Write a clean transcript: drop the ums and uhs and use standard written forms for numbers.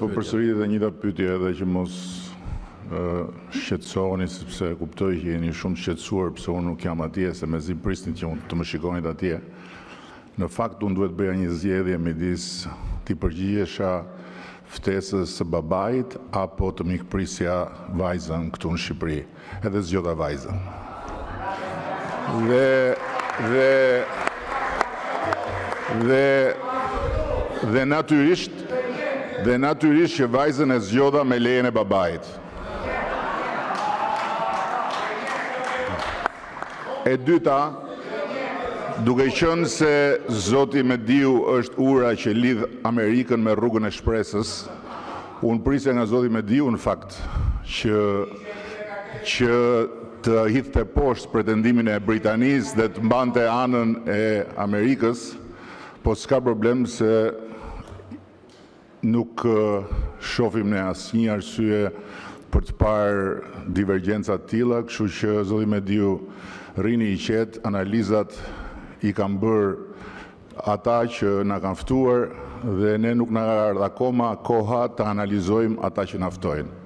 Po përsërit edhe njëta pyetje edhe që mos shqetësoheni sepse kuptoj që jeni shumë shqetësuar pse unë nuk jam atje, se mezi prisni që unë të më shikonit atje. Në fakt unë duhet bëja një zgjedhje midis të përgjigjesha ftesës së babait apo të mikprisja vajzën këtu në Shqipëri. Edhe zgjodha vajzën. Dhe natyrisht që vajzën e zgjodha me lejen e babait. E dyta, duke qenë se Zoti Mediu është ura që lidh Amerikën me rrugën e shpresës, unë prisja nga Zoti Mediu në fakt që të hidhte poshtë pretendimin e Britanisë dhe të mbante anën e Amerikës, po s'ka problem se nuk shohim ne asnjë arsye për të parë divergjenca të tilla, kështu që Zoti Mediu rrini i qetë, analizat i kanë bërë ata që na kanë ftuar dhe ne nuk na ka ardhur akoma koha të analizojmë ata që na ftojnë.